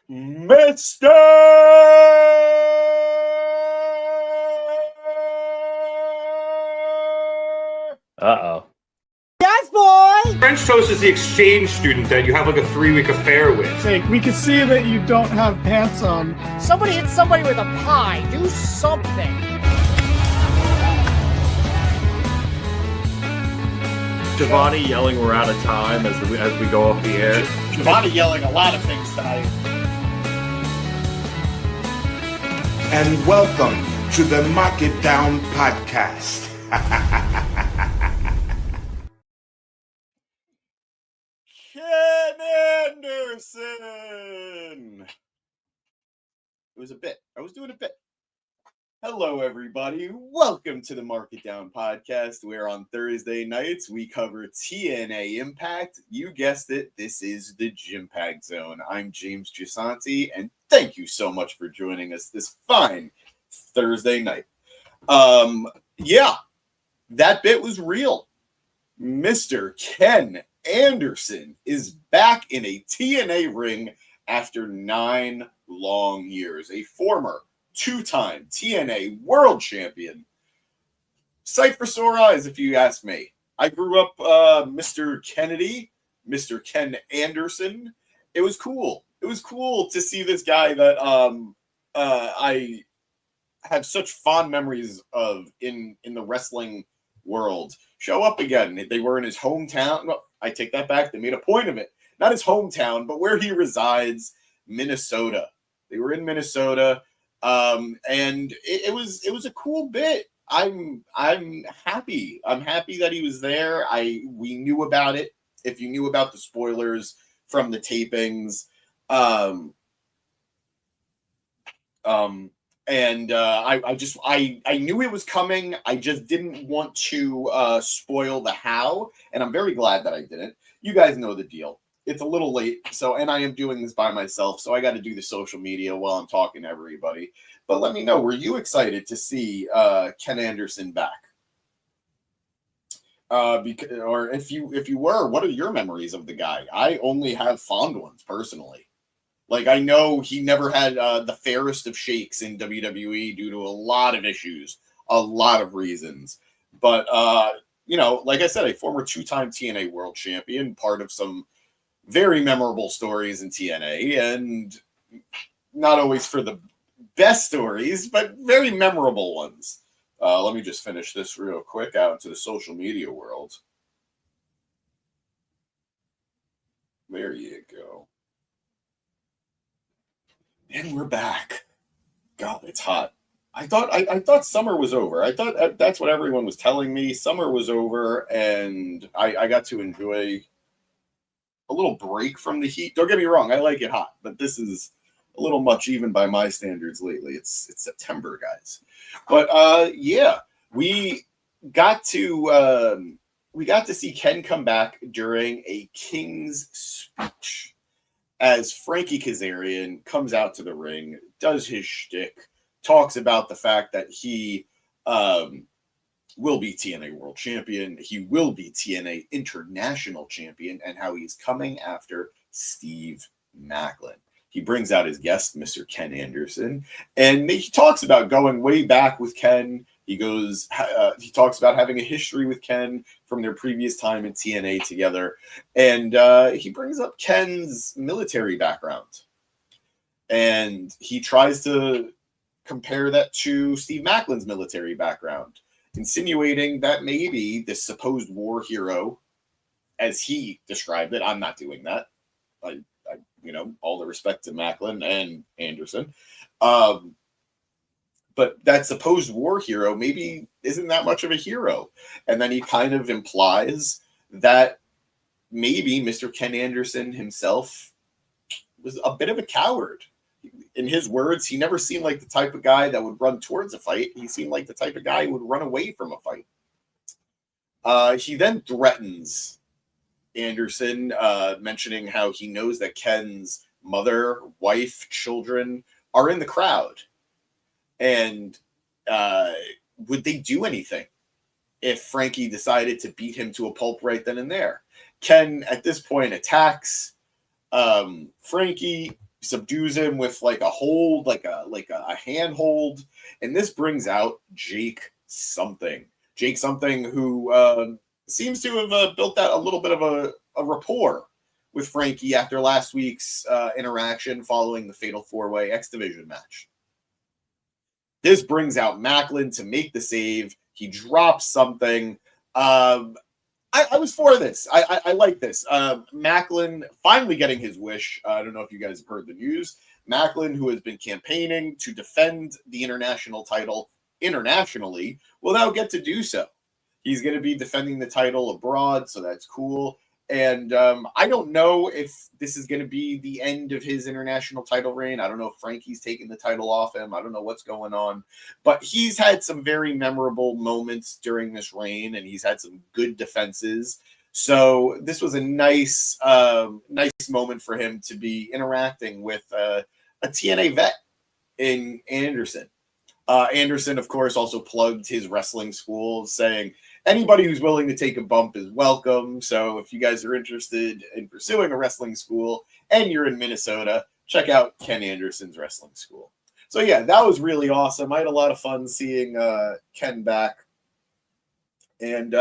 Mr. Uh-oh. Yes, boy! French toast is the exchange student that you have like a 3-week affair with. Like, we can see that you don't have pants on. Somebody hit somebody with a pie. Do something. Giovanni yelling we're out of time as we go off the air. Giovanni yelling a lot of things tonight. And welcome to the Mark It Down podcast. Ken Anderson. It was a bit. I was doing a bit. Hello, everybody. Welcome to the Mark It Down podcast, where on Thursday nights we cover TNA Impact. You guessed it. This is the Gym Pack Zone. I'm James Gisanti, and thank you so much for joining us this fine Thursday night. Yeah, that bit was real. Mr. Ken Anderson is back in a TNA ring after 9 long years. A former 2-time TNA World Champion. Sight for sore eyes, if you ask me. I grew up Mr. Kennedy, Mr. Ken Anderson. It was cool. It was cool to see this guy that I have such fond memories of in the wrestling world show up again. They were in his hometown. Well, I take that back. They made a point of it. Not his hometown, but where he resides, Minnesota. They were in Minnesota, and it was a cool bit. I'm happy. I'm happy that he was there. We knew about it. If you knew about the spoilers from the tapings, and I knew it was coming. I just didn't want to spoil the how, and I'm very glad that I didn't. You guys know the deal. It's a little late, and I am doing this by myself, so I got to do the social media while I'm talking to everybody. But let me know, were you excited to see Ken Anderson back? Or if you were, what are your memories of the guy? I only have fond ones personally. Like, I know he never had the fairest of shakes in WWE due to a lot of issues, a lot of reasons. But, like I said, a former 2-time TNA World Champion, part of some very memorable stories in TNA, and not always for the best stories, but very memorable ones. Let me just finish this real quick out into the social media world. There you go. And we're back. God, it's hot. I thought summer was over. I thought that's what everyone was telling me. Summer was over, and I got to enjoy a little break from the heat. Don't get me wrong, I like it hot, but this is a little much even by my standards lately. It's September, guys. But yeah, we got to see Ken come back during a King's speech as Frankie Kazarian comes out to the ring, does his shtick, talks about the fact that he will be TNA World Champion, he will be TNA International Champion, and how he's coming after Steve Maclin. He brings out his guest, Mr. Ken Anderson, and he talks about going way back with Ken. He talks about having a history with Ken from their previous time in TNA together, and he brings up Ken's military background, and he tries to compare that to Steve Maclin's military background, insinuating that maybe this supposed war hero, as he described it, I'm not doing that. I all the respect to Maclin and Anderson. But that supposed war hero maybe isn't that much of a hero. And then he kind of implies that maybe Mr. Ken Anderson himself was a bit of a coward. In his words, he never seemed like the type of guy that would run towards a fight. He seemed like the type of guy who would run away from a fight. He then threatens Anderson, mentioning how he knows that Ken's mother, wife, children are in the crowd. And would they do anything if Frankie decided to beat him to a pulp right then and there? Ken, at this point, attacks Frankie, subdues him with like a hold, like a handhold, and this brings out Jake something. Jake something who seems to have built out a little bit of a rapport with Frankie after last week's interaction following the Fatal 4-Way X Division match. This brings out Macklin to make the save. He drops something. I was for this. I like this. Macklin finally getting his wish. I don't know if you guys have heard the news. Macklin, who has been campaigning to defend the international title internationally, will now get to do so. He's going to be defending the title abroad, so that's cool. And I don't know if this is going to be the end of his international title reign. I don't know if Frankie's taking the title off him. I don't know what's going on. But he's had some very memorable moments during this reign, and he's had some good defenses. So this was a nice moment for him to be interacting with a TNA vet in Anderson. Anderson, of course, also plugged his wrestling school, saying anybody who's willing to take a bump is welcome. So if you guys are interested in pursuing a wrestling school and you're in Minnesota, check out Ken Anderson's wrestling school. So yeah, that was really awesome. I had a lot of fun seeing Ken back. And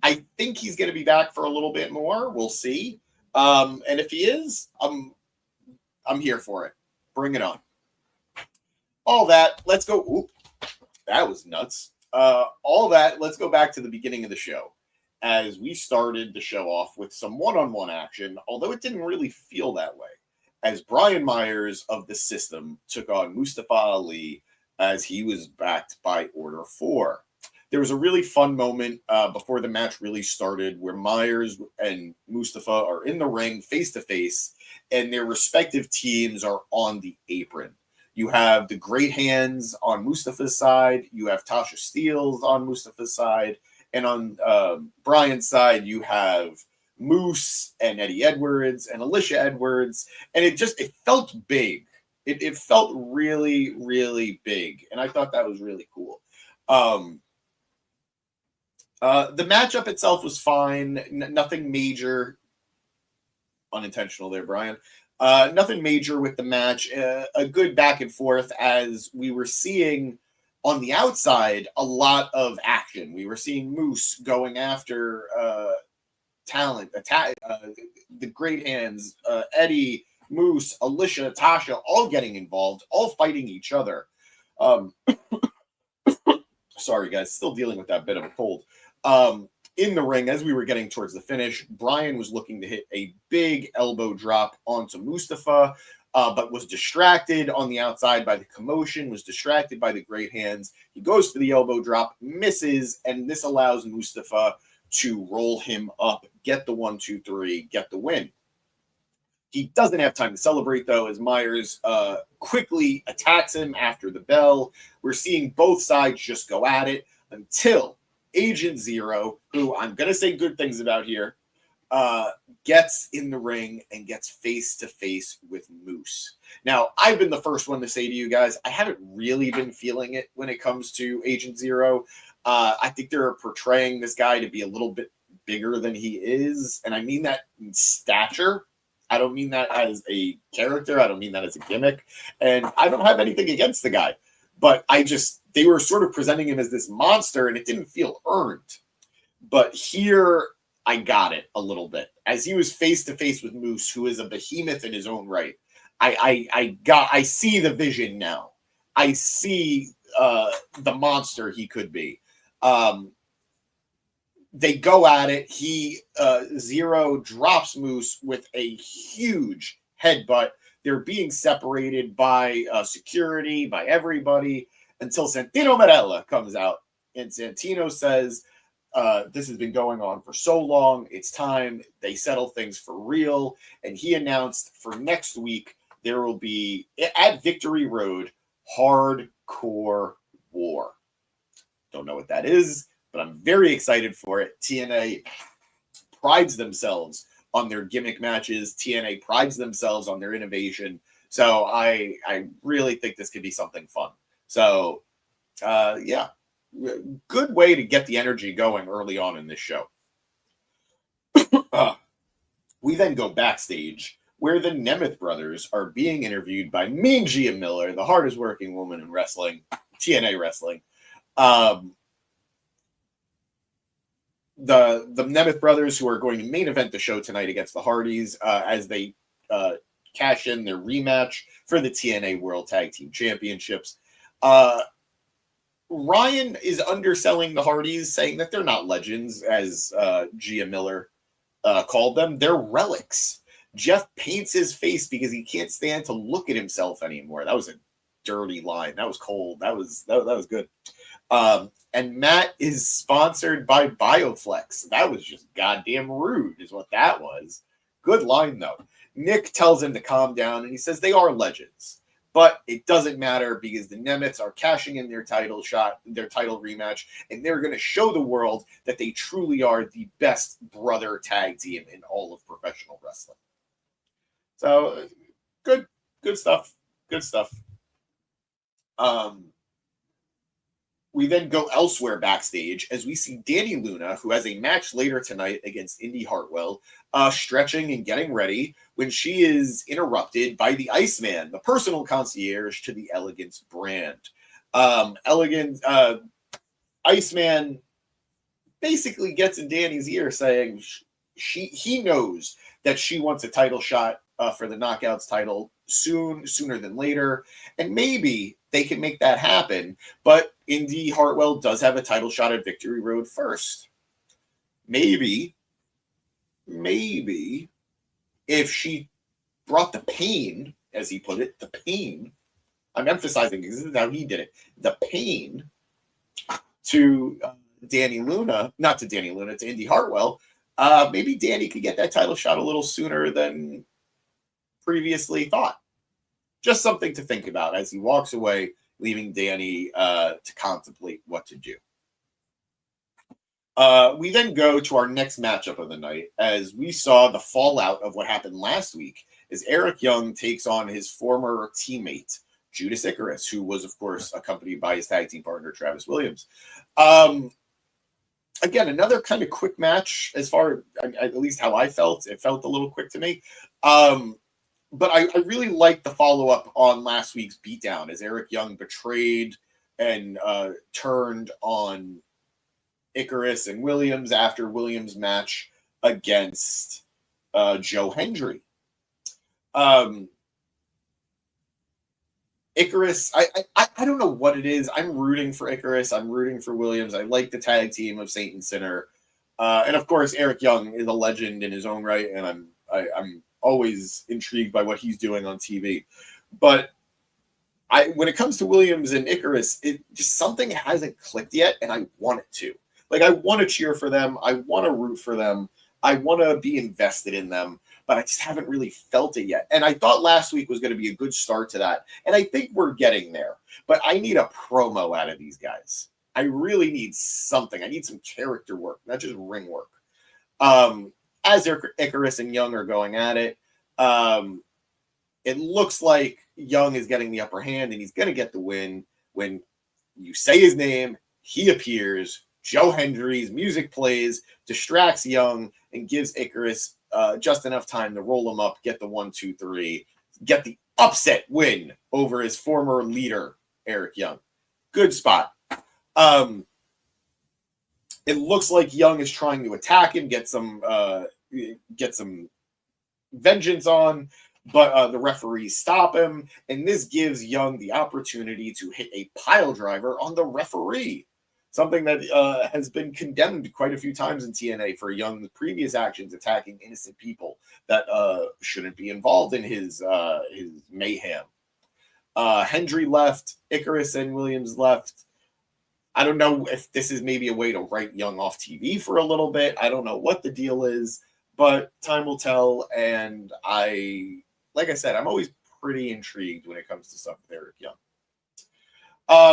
I think he's going to be back for a little bit more. We'll see. And if he is, I'm here for it. Bring it on. All that, let's go. Oop, that was nuts. All that, let's go back to the beginning of the show as we started the show off with some one-on-one action, although it didn't really feel that way, as Brian Myers of the System took on Mustafa Ali as he was backed by Order 4. There was a really fun moment before the match really started where Myers and Mustafa are in the ring face-to-face, and their respective teams are on the apron. You have the Great Hands on Mustafa's side. You have Tasha Steelz on Mustafa's side. And on Brian's side, you have Moose and Eddie Edwards and Alicia Edwards. And it felt big. It felt really, really big. And I thought that was really cool. The matchup itself was fine. Nothing major. Unintentional there, Brian. Nothing major with the match. A good back and forth as we were seeing on the outside a lot of action. We were seeing Moose going after talent, the Great Hands, Eddie, Moose, Alicia, Tasha, all getting involved, all fighting each other. Sorry, guys, still dealing with that bit of a cold. In the ring, as we were getting towards the finish, Brian was looking to hit a big elbow drop onto Mustafa, but was distracted on the outside by the commotion, was distracted by the Great Hands. He goes for the elbow drop, misses, and this allows Mustafa to roll him up, get the 1-2-3, get the win. He doesn't have time to celebrate, though, as Myers quickly attacks him after the bell. We're seeing both sides just go at it until Agent Zero, who I'm going to say good things about here, gets in the ring and gets face-to-face with Moose. Now, I've been the first one to say to you guys, I haven't really been feeling it when it comes to Agent Zero. I think they're portraying this guy to be a little bit bigger than he is, and I mean that in stature. I don't mean that as a character. I don't mean that as a gimmick. And I don't have anything against the guy. But they were sort of presenting him as this monster, and it didn't feel earned. But here, I got it a little bit. As he was face-to-face with Moose, who is a behemoth in his own right, I see the vision now. I see the monster he could be. They go at it. Zero drops Moose with a huge headbutt. They're being separated by security, by everybody, until Santino Marella comes out. And Santino says, this has been going on for so long. It's time they settle things for real. And he announced for next week, there will be, at Victory Road, Hardcore War. Don't know what that is, but I'm very excited for it. TNA prides themselves on their gimmick matches. TNA prides themselves on their innovation. So I really think this could be something fun. So, yeah, good way to get the energy going early on in this show. We then go backstage where the Nemeth brothers are being interviewed by Mean Gia Miller, the hardest working woman in wrestling, TNA wrestling. The Nemeth brothers, who are going to main event the show tonight against the Hardys, as they cash in their rematch for the TNA World Tag Team Championships. Ryan is underselling the Hardys, saying that they're not legends, as Gia Miller called them. They're relics. Jeff paints his face because he can't stand to look at himself anymore. That was a dirty line. That was cold. That was good. And Matt is sponsored by Bioflex. That was just goddamn rude, is what that was. Good line, though. Nick tells him to calm down, and he says they are legends. But it doesn't matter because the Nemeths are cashing in their title rematch, and they're going to show the world that they truly are the best brother tag team in all of professional wrestling. So, good stuff. Good stuff. We then go elsewhere backstage as we see Danny Luna, who has a match later tonight against Indy Hartwell, stretching and getting ready when she is interrupted by the Iceman, the personal concierge to the Elegance brand. Iceman basically gets in Danny's ear saying he knows that she wants a title shot for the Knockouts title sooner than later, and maybe they can make that happen, but Indy Hartwell does have a title shot at Victory Road first. Maybe if she brought the pain, as he put it, the pain, I'm emphasizing because this is how he did it, the pain to Danny Luna, not to Danny Luna, to Indy Hartwell, maybe Danny could get that title shot a little sooner than previously thought. Just something to think about as he walks away, leaving Danny to contemplate what to do. We then go to our next matchup of the night, as we saw the fallout of what happened last week, as Eric Young takes on his former teammate, Judas Icarus, who was, of course, accompanied by his tag team partner, Travis Williams. Again, another kind of quick match, as far, at least how I felt. It felt a little quick to me. But I really liked the follow-up on last week's beatdown, as Eric Young betrayed and turned on Icarus and Williams after Williams' match against Joe Hendry. Icarus, I don't know what it is. I'm rooting for Icarus. I'm rooting for Williams. I like the tag team of Saint and Sinner. And of course, Eric Young is a legend in his own right, and I'm always intrigued by what he's doing on TV. But when it comes to Williams and Icarus, it just something hasn't clicked yet, and I want it to. Like, I want to cheer for them. I want to root for them. I want to be invested in them, but I just haven't really felt it yet. And I thought last week was going to be a good start to that. And I think we're getting there. But I need a promo out of these guys. I really need something. I need some character work, not just ring work. As Icarus and Young are going at it, it looks like Young is getting the upper hand, and he's going to get the win. When you say his name, he appears. Joe Hendry's music plays, distracts Young, and gives Icarus just enough time to roll him up, get the 1, 2, 3, get the upset win over his former leader, Eric Young. Good spot. It looks like Young is trying to attack him, get some vengeance on, but the referees stop him, and this gives Young the opportunity to hit a pile driver on the referee, something that has been condemned quite a few times in TNA for Young's previous actions attacking innocent people that shouldn't be involved in his mayhem. Hendry left, Icarus and Williams left. I don't know if this is maybe a way to write Young off TV for a little bit. I don't know what the deal is, but time will tell. And like I said, I'm always pretty intrigued when it comes to stuff with Eric Young.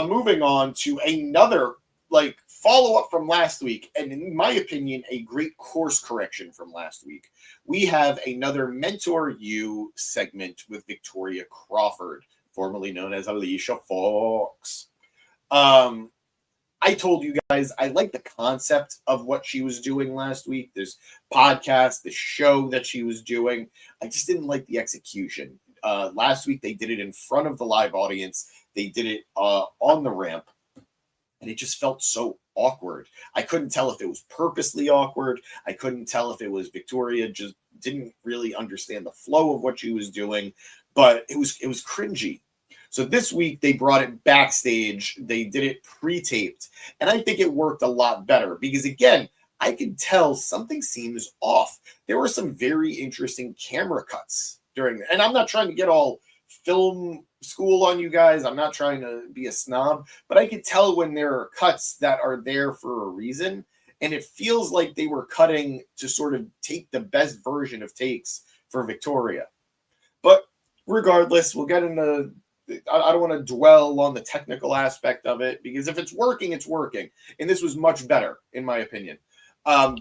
Moving on to another follow-up from last week, and in my opinion, a great course correction from last week. We have another Mentor You segment with Victoria Crawford, formerly known as Alicia Fox. I told you guys I like the concept of what she was doing last week. This podcast, the show that she was doing. I just didn't like the execution. Last week they did it in front of the live audience. They did it on the ramp, and it just felt so awkward. I couldn't tell if it was purposely awkward. I couldn't tell if it was Victoria just didn't really understand the flow of what she was doing, but it was cringy. So this week they brought it backstage. They did it pre-taped, and I think it worked a lot better because, again, I could tell something seems off. There were some very interesting camera cuts during, and I'm not trying to get all film school on you guys. I'm not trying to be a snob, but I could tell when there are cuts that are there for a reason, and it feels like they were cutting to sort of take the best version of takes for Victoria. But regardless, we'll get into, I don't want to dwell on the technical aspect of it because if it's working, it's working. And this was much better, in my opinion.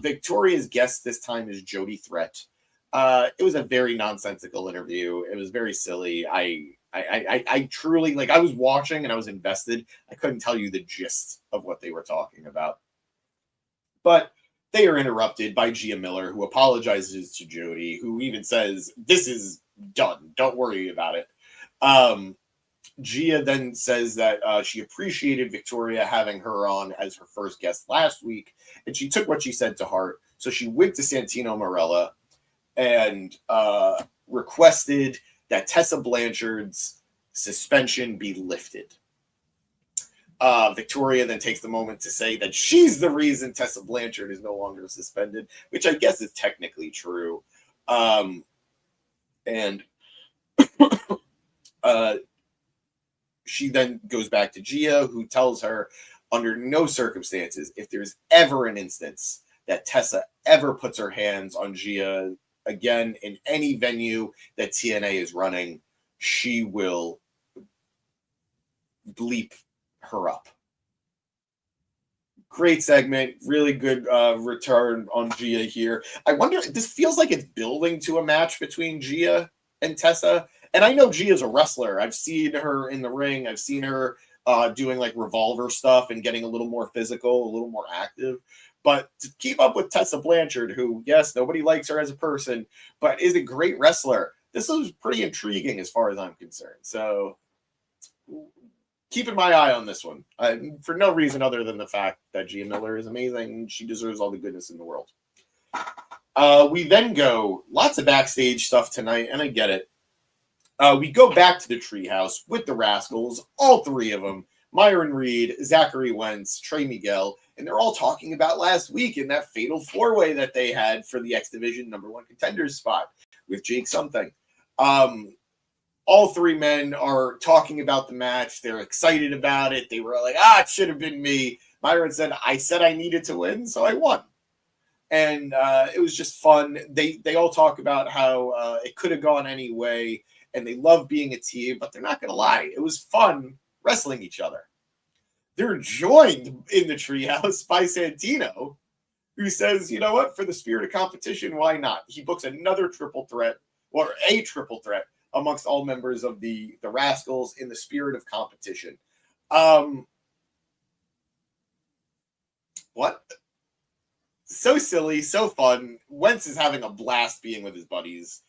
Victoria's guest this time is Jody Threat. It was a very nonsensical interview. It was very silly. I truly, like, I was watching and I was invested. I couldn't tell you the gist of what they were talking about. But they are interrupted by Gia Miller, who apologizes to Jody, who even says, "This is done. Don't worry about it." Gia then says that she appreciated Victoria having her on as her first guest last week, and she took what she said to heart. So she went to Santino Marella and requested that Tessa Blanchard's suspension be lifted. Victoria then takes the moment to say that she's the reason Tessa Blanchard is no longer suspended, which I guess is technically true. And she then goes back to Gia, who tells her under no circumstances, if there's ever an instance that Tessa ever puts her hands on Gia again in any venue that TNA is running, she will bleep her up. Great segment, really good return on Gia here. I wonder, this feels like it's building to a match between Gia and Tessa. And I know Gia's a wrestler. I've seen her in the ring. I've seen her doing like revolver stuff and getting a little more physical, a little more active. But to keep up with Tessa Blanchard, who, yes, nobody likes her as a person, but is a great wrestler, this was pretty intriguing as far as I'm concerned. So keeping my eye on this one for no reason other than the fact that Gia Miller is amazing. She deserves all the goodness in the world. We then go lots of backstage stuff tonight, and I get it. We go back to the treehouse with the Rascals, all three of them, Myron Reed, Zachary Wentz, Trey Miguel, and they're all talking about last week in that fatal four-way that they had for the X Division #1 contenders spot with Jake something. All three men are talking about the match. They're excited about it. They were like, it should have been me. Myron said, I said I needed to win, so I won. And it was just fun. They all talk about how it could have gone any way, and they love being a team, but they're not going to lie. It was fun wrestling each other. They're joined in the treehouse by Santino, who says, you know what, for the spirit of competition, why not? He books another triple threat, or a triple threat, amongst all members of the Rascals in the spirit of competition. What? So silly, so fun. Wentz is having a blast being with his buddies.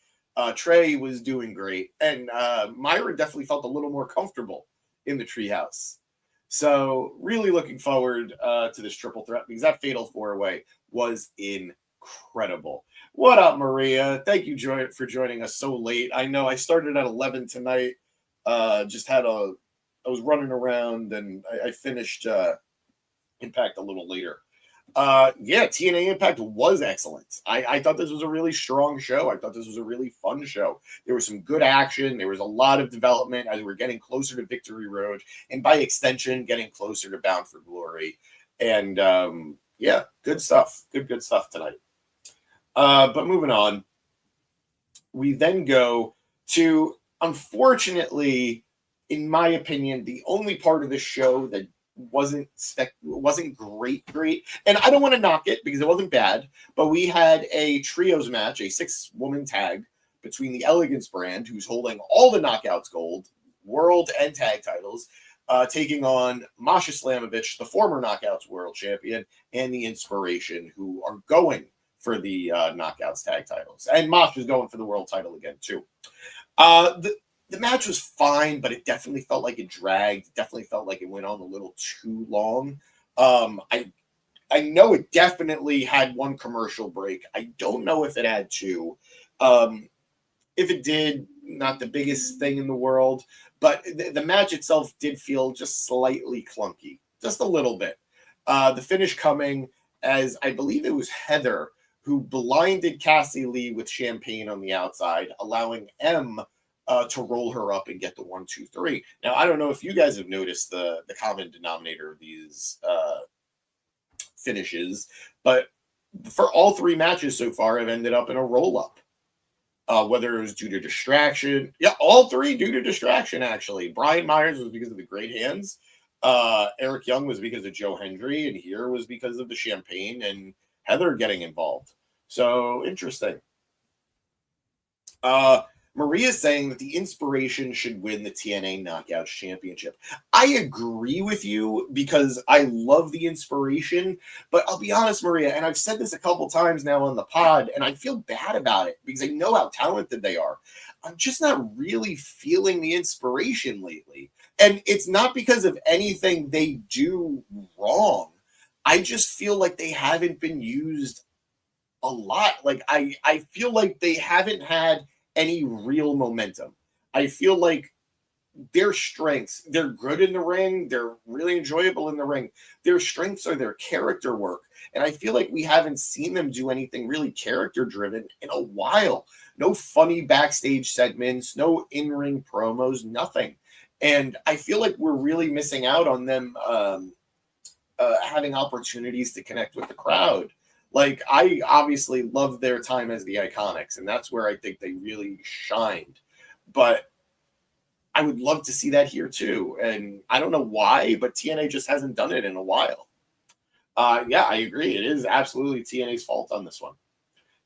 Trey was doing great. And Myron definitely felt a little more comfortable in the treehouse. So really looking forward to this triple threat because that fatal four-way was incredible. What up, Maria? Thank you for joining us so late. I know I started at 11 tonight. I was running around and I finished Impact a little later. TNA Impact was excellent. I thought this was a really strong show. I thought this was a really fun show. There was some good action. There was a lot of development as we're getting closer to Victory Road and by extension, getting closer to Bound for Glory. And good stuff. Good stuff tonight. But moving on, we then go to, unfortunately, in my opinion, the only part of the show that wasn't great. And I don't want to knock it because it wasn't bad, but we had a trios match, a 6-woman tag between the Elegance brand, who's holding all the Knockouts Gold, world and tag titles, taking on Masha Slamovich, the former Knockouts World Champion, and the Inspiration, who are going for the Knockouts tag titles. And Masha's going for the world title again, too. The match was fine, but it definitely felt like it dragged. It definitely felt like it went on a little too long. I know it definitely had one commercial break. I don't know if it had two. If it did, not the biggest thing in the world, but the match itself did feel just slightly clunky, just a little bit. The finish coming as I believe it was Heather who blinded Cassie Lee with champagne on the outside, allowing M to roll her up and get the 1, 2, 3. Now, I don't know if you guys have noticed the common denominator of these finishes, but for all three matches so far have ended up in a roll-up. Whether it was due to distraction. Yeah, all three due to distraction, actually. Brian Myers was because of the great hands. Eric Young was because of Joe Hendry, and here was because of the champagne and Heather getting involved. So, interesting. Maria's saying that the Inspiration should win the TNA Knockouts Championship. I agree with you because I love the Inspiration, but I'll be honest, Maria, and I've said this a couple times now on the pod, and I feel bad about it because I know how talented they are. I'm just not really feeling the Inspiration lately. And it's not because of anything they do wrong. I just feel like they haven't been used a lot. Like I feel like they haven't had any real momentum. I feel like their strengths, they're good in the ring, they're really enjoyable in the ring. Their strengths are their character work. And I feel like we haven't seen them do anything really character driven in a while. No funny backstage segments, no in-ring promos, nothing. And I feel like we're really missing out on them having opportunities to connect with the crowd. Like, I obviously love their time as the Iconics, and that's where I think they really shined. But I would love to see that here, too. And I don't know why, but TNA just hasn't done it in a while. Yeah, I agree. It is absolutely TNA's fault on this one.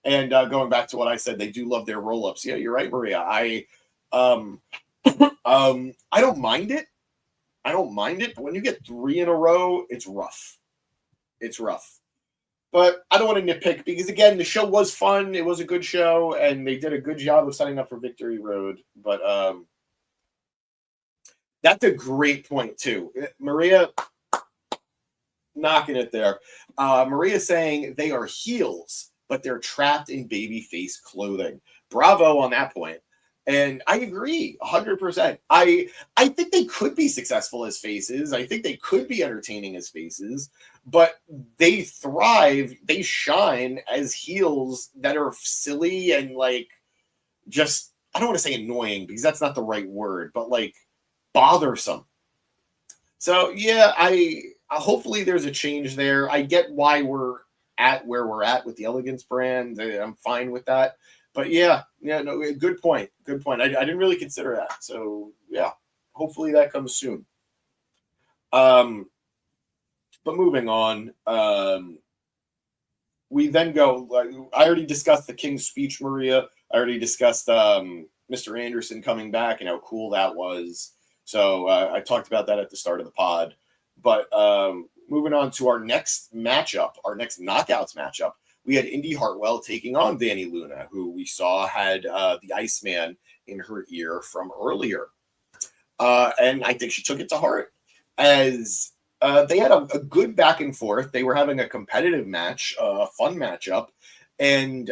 And going back to what I said, they do love their roll-ups. Yeah, you're right, Maria. I don't mind it. I don't mind it, but when you get 3 in a row, it's rough. It's rough. But I don't want to nitpick because, again, the show was fun. It was a good show, and they did a good job of setting up for Victory Road. But that's a great point, too. Maria, knocking it there. Maria saying they are heels, but they're trapped in babyface clothing. Bravo on that point. And I agree 100%. I think they could be successful as faces. I think they could be entertaining as faces, but they thrive, they shine as heels that are silly and like just, I don't want to say annoying because that's not the right word, but like bothersome. So yeah, I hopefully there's a change there. I get why we're at where we're at with the Elegance brand. I'm fine with that. But yeah, no, good point. Good point. I didn't really consider that. So yeah, hopefully that comes soon. But moving on, we then go. I already discussed the King's Speech, Maria. I already discussed Mr. Anderson coming back and how cool that was. So I talked about that at the start of the pod. But moving on to our next matchup, our next Knockouts matchup. We had Indy Hartwell taking on Dani Luna, who we saw had the Iceman in her ear from earlier. And I think she took it to heart as they had a good back and forth. They were having a competitive match, a fun matchup. And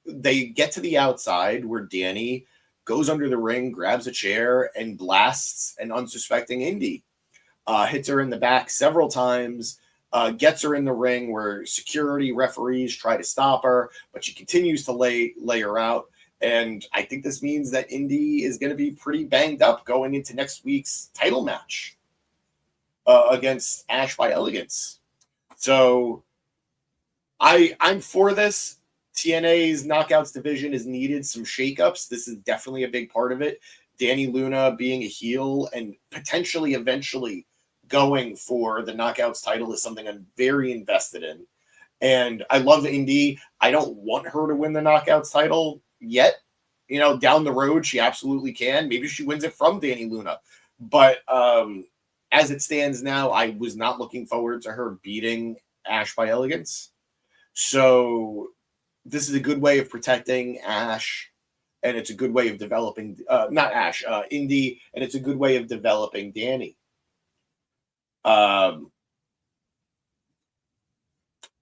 they get to the outside where Dani goes under the ring, grabs a chair, and blasts an unsuspecting Indy. Hits her in the back several times. Gets her in the ring where security referees try to stop her, but she continues to lay her out. And I think this means that Indy is going to be pretty banged up going into next week's title match against Ash by Elegance. So I'm for this. TNA's Knockouts division is needed some shakeups. This is definitely a big part of it. Dani Luna being a heel and potentially eventually going for the Knockouts title is something I'm very invested in. And I love Indy. I don't want her to win the Knockouts title yet. Down the road, she absolutely can. Maybe she wins it from Dani Luna. But as it stands now, I was not looking forward to her beating Ash by elegance. So this is a good way of protecting Ash, and it's a good way of developing not Ash, Indy, and it's a good way of developing Danny.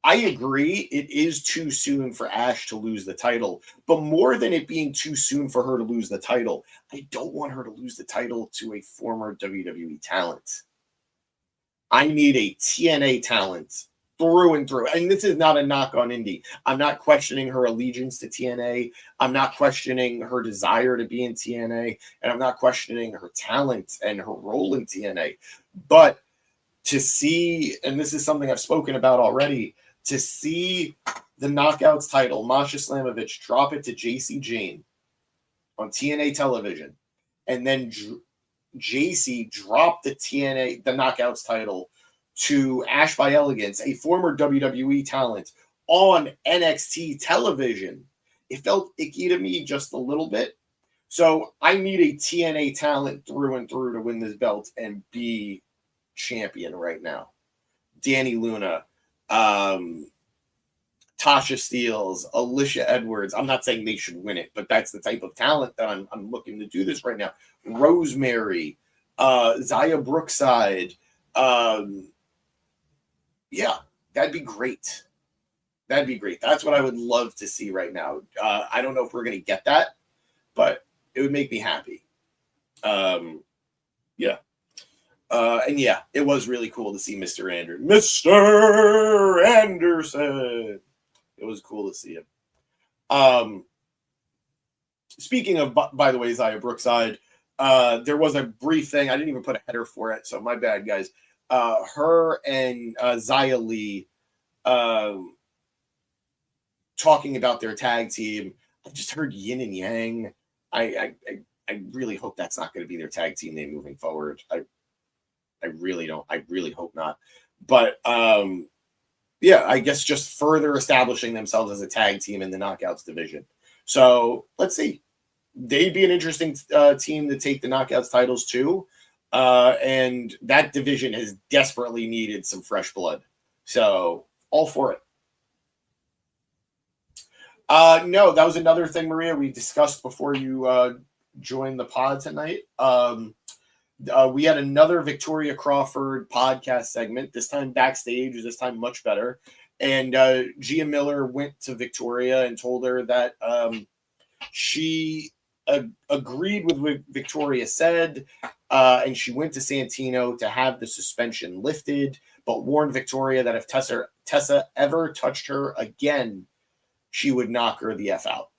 I agree, it is too soon for Ash to lose the title, but more than it being too soon for her to lose the title, I don't want her to lose the title to a former WWE talent. I need a TNA talent through and through. And this is not a knock on Indy. I'm not questioning her allegiance to TNA. I'm not questioning her desire to be in TNA. And I'm not questioning her talent and her role in TNA. But to see, and this is something I've spoken about already, to see the Knockouts title, Masha Slamovich, drop it to JC Jane on TNA television, and then JC dropped the Knockouts title to Ash by Elegance, a former WWE talent, on NXT television, it felt icky to me just a little bit. So I need a TNA talent through and through to win this belt and be champion right now. Danny Luna, Tasha Steeles, Alicia Edwards. I'm not saying they should win it, but that's the type of talent that I'm looking to do this right now. Rosemary, Zaya Brookside. Yeah, that'd be great. That'd be great. That's what I would love to see right now. I don't know if we're going to get that, but it would make me happy. Yeah. And yeah, it was really cool to see Mr. Anderson. It was cool to see him. Speaking of, by the way, Zaya Brookside, there was a brief thing. I didn't even put a header for it, so my bad, guys. Her and Zaya Lee talking about their tag team. I just heard yin and yang. I really hope that's not going to be their tag team name moving forward. I really don't. I really hope not. But yeah, I guess just further establishing themselves as a tag team in the Knockouts division. So let's see. They'd be an interesting team to take the Knockouts titles too. And that division has desperately needed some fresh blood. So all for it. No, that was another thing, Maria, we discussed before you joined the pod tonight. We had another Victoria Crawford podcast segment, this time backstage, this time much better. And Gia Miller went to Victoria and told her that she agreed with what Victoria said, and she went to Santino to have the suspension lifted, but warned Victoria that if Tessa ever touched her again, she would knock her the F out.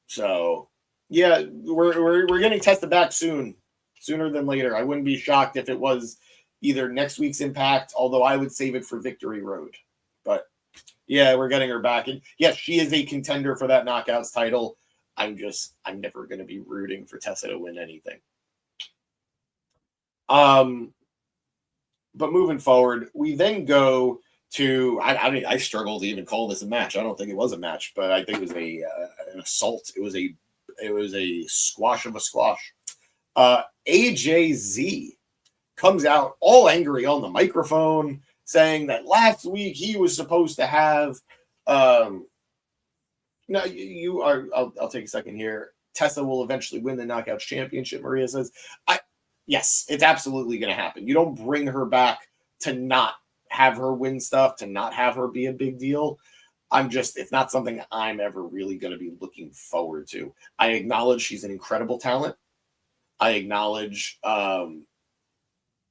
So, yeah, we're getting Tessa back soon. Sooner than later. I wouldn't be shocked if it was either next week's Impact, although I would save it for Victory Road. But yeah, we're getting her back. And yes, she is a contender for that Knockouts title. I'm never going to be rooting for Tessa to win anything. But moving forward, we then go to, I mean, I struggle to even call this a match. I don't think it was a match, but I think it was an assault. It was a squash of a squash. AJZ comes out all angry on the microphone, saying that last week he was supposed to have. No, you are. I'll take a second here. Tessa will eventually win the Knockouts Championship. Maria says, yes, it's absolutely going to happen. You don't bring her back to not have her win stuff, to not have her be a big deal. It's not something I'm ever really going to be looking forward to. I acknowledge she's an incredible talent. I acknowledge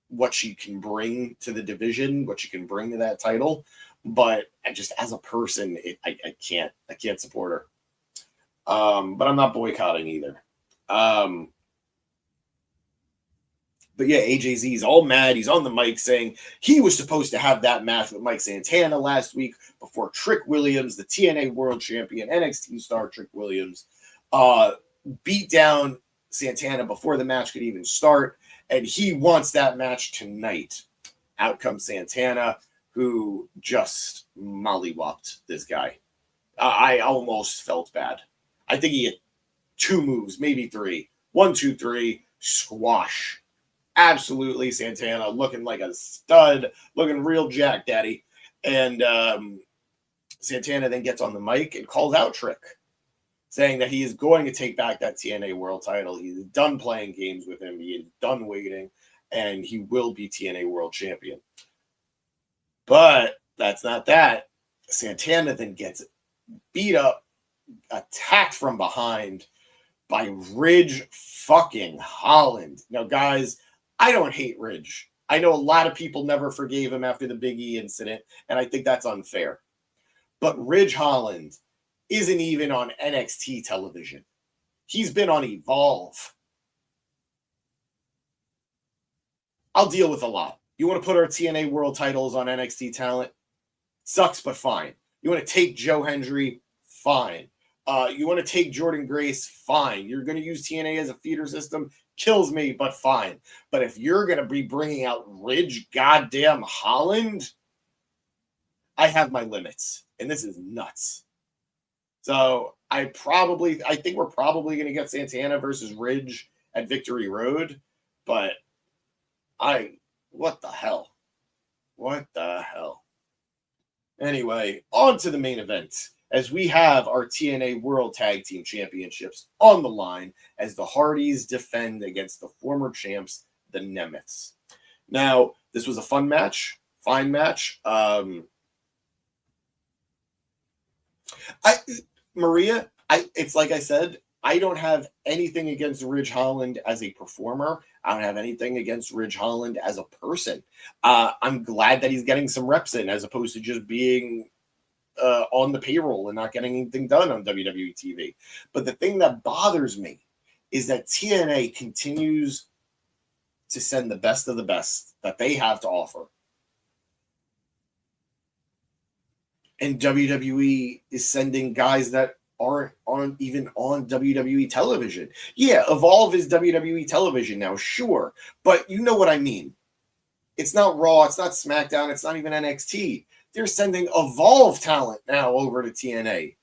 what she can bring to the division, what she can bring to that title, but just as a person, I can't support her. But I'm not boycotting either. But yeah, AJZ's all mad. He's on the mic saying he was supposed to have that match with Mike Santana last week before Trick Williams, the TNA World Champion, NXT star Trick Williams, beat down Santana before the match could even start, and he wants that match tonight. Out comes Santana, who just mollywopped this guy. I almost felt bad. I think he had 2 moves, maybe 3. 1, 2, 3, squash. absolutely. Santana looking like a stud, looking real Jack Daddy. And Santana then gets on the mic and calls out Trick, saying that he is going to take back that TNA World title. He's done playing games with him. He is done waiting, and he will be TNA World Champion. But that's not that. Santana then gets beat up, attacked from behind by Ridge fucking Holland. Now, guys, I don't hate Ridge. I know a lot of people never forgave him after the Big E incident, and I think that's unfair. But Ridge Holland isn't even on NXT television. He's been on Evolve. I'll deal with a lot. You want to put our TNA World titles on NXT talent? Sucks, but fine. You want to take Joe Hendry? Fine. You want to take Jordan Grace? Fine. You're going to use TNA as a feeder system? Kills me, but fine. But if you're going to be bringing out Ridge goddamn Holland, I have my limits. And this is nuts. So I think we're probably going to get Santana versus Ridge at Victory Road. But what the hell? What the hell? Anyway, on to the main event, as we have our TNA World Tag Team Championships on the line as the Hardys defend against the former champs, the Nemeths. Now, this was a fun match, fine match. It's like I said, I don't have anything against Ridge Holland as a performer. I don't have anything against Ridge Holland as a person. I'm glad that he's getting some reps in as opposed to just being on the payroll and not getting anything done on WWE TV. But the thing that bothers me is that TNA continues to send the best of the best that they have to offer. And WWE is sending guys that aren't even on WWE television. Yeah, Evolve is WWE television now, sure. But you know what I mean. It's not Raw, it's not SmackDown, it's not even NXT. They're sending Evolve talent now over to TNA.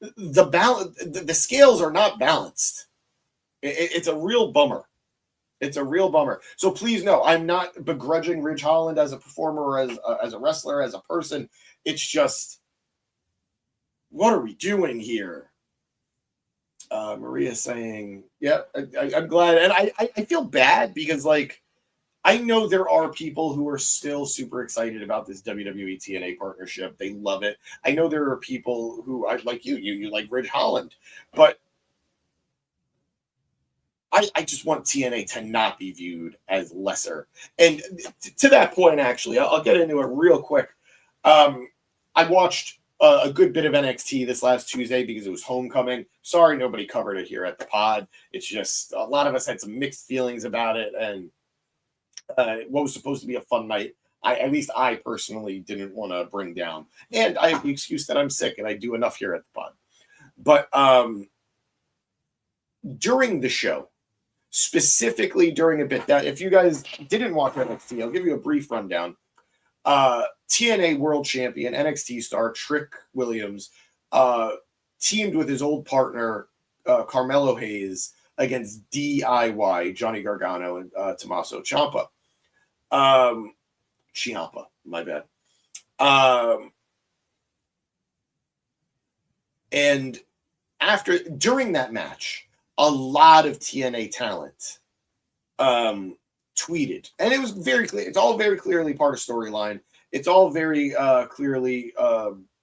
The scales are not balanced. It's a real bummer. It's a real bummer. So please know, I'm not begrudging Ridge Holland as a performer or as a wrestler, as a person. It's just, what are we doing here? Maria saying, yeah, I'm glad. And I feel bad because, like, I know there are people who are still super excited about this WWE TNA partnership. They love it. I know there are people who, like you like Ridge Holland. But I just want TNA to not be viewed as lesser. And to that point, actually, I'll get into it real quick. I watched a good bit of NXT this last Tuesday because it was homecoming. Sorry nobody covered it here at the pod. It's just a lot of us had some mixed feelings about it, and what was supposed to be a fun night, at least I personally didn't want to bring down. And I have the excuse that I'm sick and I do enough here at the pod. But during the show, specifically during a bit that if you guys didn't watch NXT, I'll give you a brief rundown. TNA World Champion, NXT star Trick Williams teamed with his old partner, Carmelo Hayes, against DIY, Johnny Gargano and Tommaso Ciampa. Ciampa, my bad. And during that match, a lot of TNA talent tweeted, and it was very clear. It's all very clearly part of storyline. It's all very clearly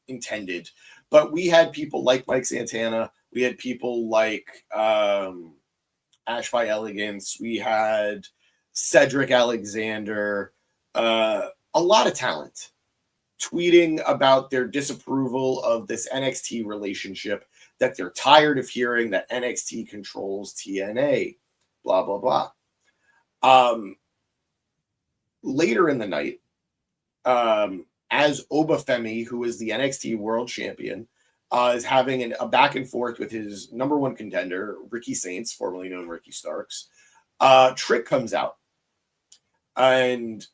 intended. But we had people like Mike Santana. We had people like Ash by Elegance. We had Cedric Alexander. A lot of talent tweeting about their disapproval of this NXT relationship, that they're tired of hearing that NXT controls TNA, blah, blah, blah. Later in the night, as Obafemi, who is the NXT World Champion, is having a back and forth with his number one contender, Ricky Saints, formerly known Ricky Starks, Trick comes out. And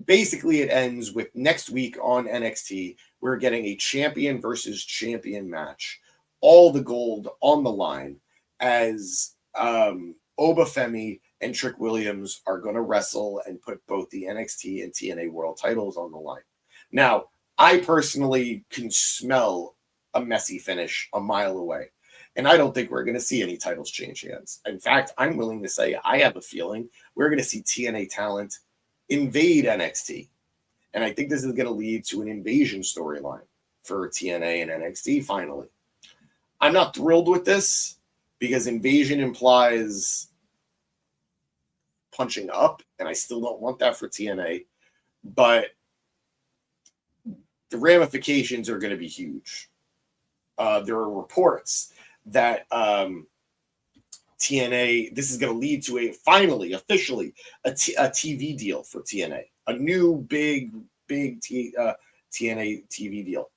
basically it ends with next week on NXT, we're getting a champion versus champion match. All the gold on the line as Obafemi and Trick Williams are going to wrestle and put both the NXT and TNA world titles on the line. Now, I personally can smell a messy finish a mile away, and I don't think we're going to see any titles change hands. In fact, I'm willing to say I have a feeling we're going to see TNA talent invade NXT, and I think this is going to lead to an invasion storyline for TNA and NXT finally. I'm not thrilled with this because invasion implies punching up, and I still don't want that for TNA, but the ramifications are going to be huge. There are reports that TNA, this is going to lead to finally, officially, a TV deal for TNA, a new big TNA TV deal.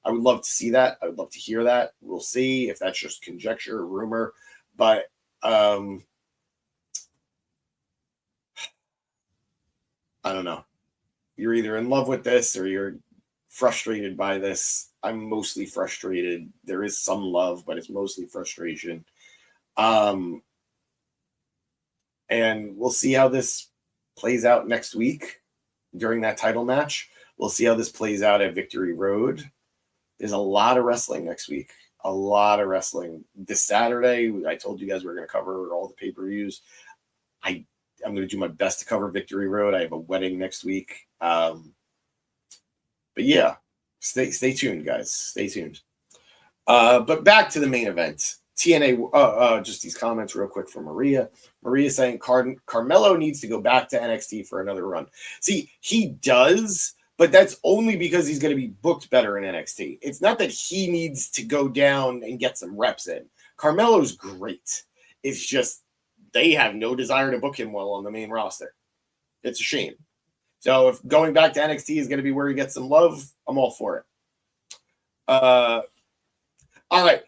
I would love to see that. I would love to hear that. We'll see if that's just conjecture or rumor, but I don't know. You're either in love with this or you're frustrated by this. I'm mostly frustrated. There is some love, but it's mostly frustration. And we'll see how this plays out next week during that title match. We'll see how this plays out at Victory Road. There's a lot of wrestling next week. A lot of wrestling. This Saturday, I told you guys we're going to cover all the pay-per-views. I'm going to do my best to cover Victory Road. I have a wedding next week. But yeah, stay tuned, guys. Stay tuned. But back to the main event. TNA, just these comments real quick from Maria. Maria saying Carmelo needs to go back to NXT for another run. See, he does, but that's only because he's going to be booked better in NXT. It's not that he needs to go down and get some reps in. Carmelo's great. It's just they have no desire to book him well on the main roster. It's a shame. So if going back to NXT is going to be where he gets some love, I'm all for it. All right.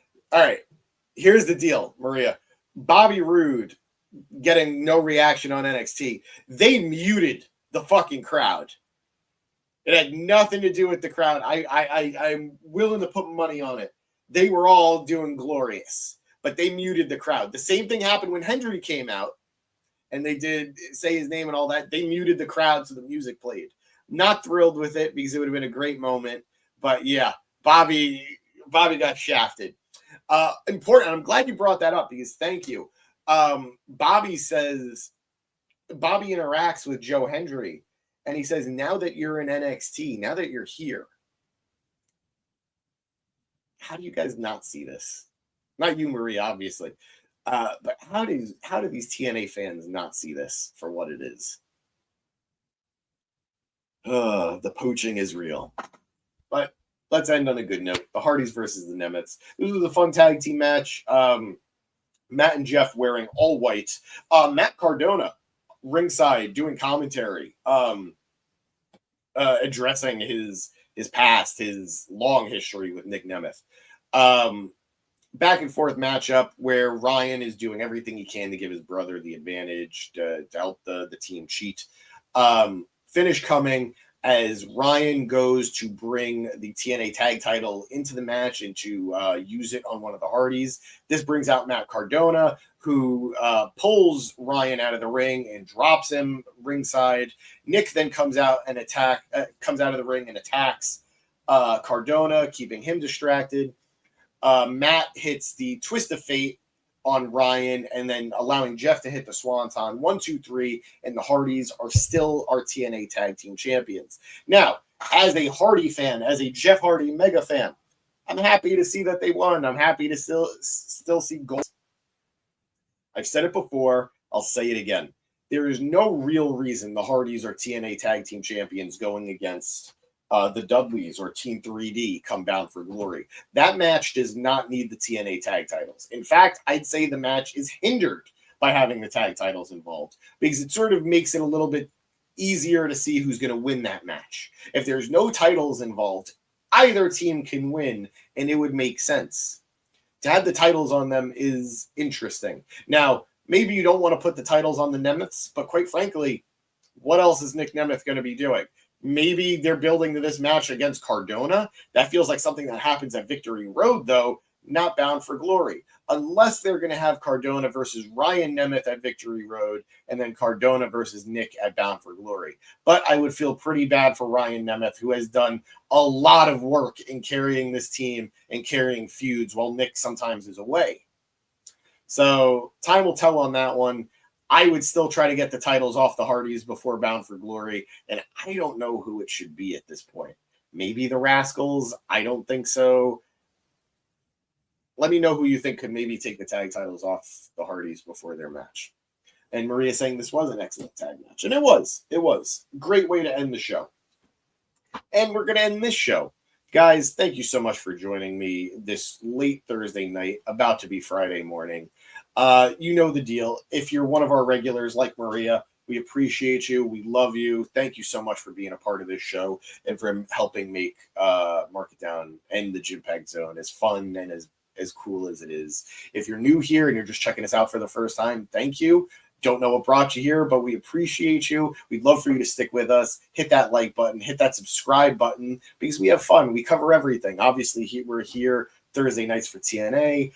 Here's the deal, Maria. Bobby Roode getting no reaction on NXT. They muted the fucking crowd. It had nothing to do with the crowd. I'm willing to put money on it. They were all doing glorious, but they muted the crowd. The same thing happened when Hendry came out and they did say his name and all that. They muted the crowd so the music played. Not thrilled with it because it would have been a great moment. But yeah, Bobby got shafted. Important. I'm glad you brought that up because thank you. Bobby interacts with Joe Hendry and he says, now that you're in NXT, now that you're here, how do you guys not see this? Not you, Marie, obviously. But how do these TNA fans not see this for what it is? The poaching is real. But let's end on a good note. The Hardys versus the Nemets. This was a fun tag team match. Matt and Jeff wearing all white. Matt Cardona ringside doing commentary, addressing his past, his long history with Nick Nemeth. Back and forth matchup where Ryan is doing everything he can to give his brother the advantage to help the team cheat. Finish coming as Ryan goes to bring the TNA tag title into the match and to use it on one of the Hardys. This brings out Matt Cardona, who pulls Ryan out of the ring and drops him ringside. Nick then comes out of the ring and attacks Cardona, keeping him distracted. Matt hits the twist of fate on Ryan and then allowing Jeff to hit the Swanton. 1, 2, 3, and the Hardys are still our TNA tag team champions. Now, as a Hardy fan, as a Jeff Hardy mega fan, I'm happy to see that they won. I'm happy to still see gold. I've said it before. I'll say it again. There is no real reason the Hardys are TNA tag team champions going against the Dudleys or Team 3D come Bound for Glory. That match does not need the TNA tag titles. In fact, I'd say the match is hindered by having the tag titles involved because it sort of makes it a little bit easier to see who's going to win that match. If there's no titles involved, either team can win and it would make sense. To have the titles on them is interesting. Now, maybe you don't want to put the titles on the Nemeths, but quite frankly, what else is Nick Nemeth going to be doing? Maybe they're building to this match against Cardona. That feels like something that happens at Victory Road, though. not Bound for Glory, unless they're going to have Cardona versus Ryan Nemeth at Victory Road and then Cardona versus Nick at Bound for Glory. But I would feel pretty bad for Ryan Nemeth, who has done a lot of work in carrying this team and carrying feuds while Nick sometimes is away. So time will tell on that one. I would still try to get the titles off the Hardys before Bound for Glory, and I don't know who it should be at this point. Maybe the Rascals. I don't think so. Let me know who you think could maybe take the tag titles off the Hardys before their match. And Maria saying this was an excellent tag match. And it was. It was. Great way to end the show. And we're going to end this show. Guys, thank you so much for joining me this late Thursday night, about to be Friday morning. You know the deal. If you're one of our regulars like Maria, we appreciate you. We love you. Thank you so much for being a part of this show and for helping make Mark It Down and the Gym Pack Zone as fun and as cool as it is. If you're new here and you're just checking us out for the first time, thank you. Don't know what brought you here, but we appreciate you. We'd love for you to stick with us. Hit that like button, hit that subscribe button, because we have fun. We cover everything. Obviously, we're here Thursday nights for TNA,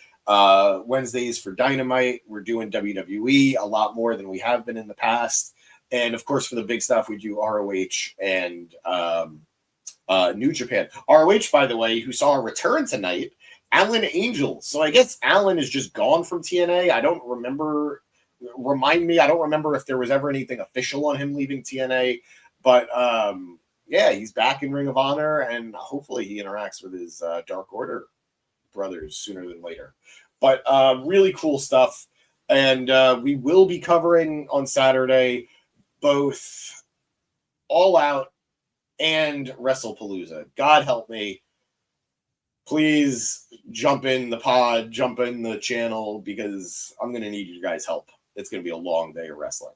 Wednesdays for Dynamite. We're doing WWE a lot more than we have been in the past. And of course, for the big stuff, we do ROH and New Japan. ROH, by the way, who saw a return tonight, Alan Angel. So I guess Alan is just gone from TNA. I don't remember. Remind me, I don't remember if there was ever anything official on him leaving TNA, but yeah, he's back in Ring of Honor, and hopefully he interacts with his Dark Order brothers sooner than later. But really cool stuff, and we will be covering on Saturday both All Out and WrestlePalooza. God help me. Please jump in the pod, jump in the channel, because I'm going to need you guys' help. It's going to be a long day of wrestling.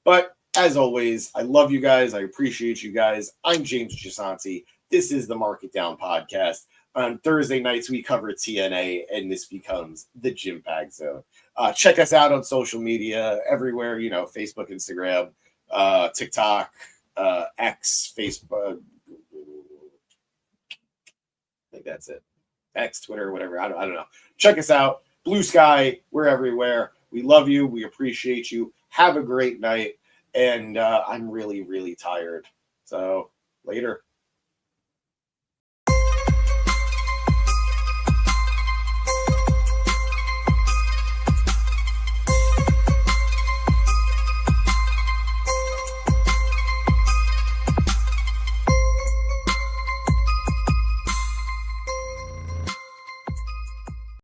But as always, I love you guys. I appreciate you guys. I'm James Gisanti. This is the Mark It Down podcast. On Thursday nights, we cover TNA, and this becomes the Gym Pack Zone. Check us out on social media everywhere, Facebook, Instagram, TikTok, X, Facebook. I think that's it. X, Twitter, whatever. I don't know. Check us out. Blue Sky. We're everywhere. We love you. We appreciate you. Have a great night. And I'm really, really tired. So later.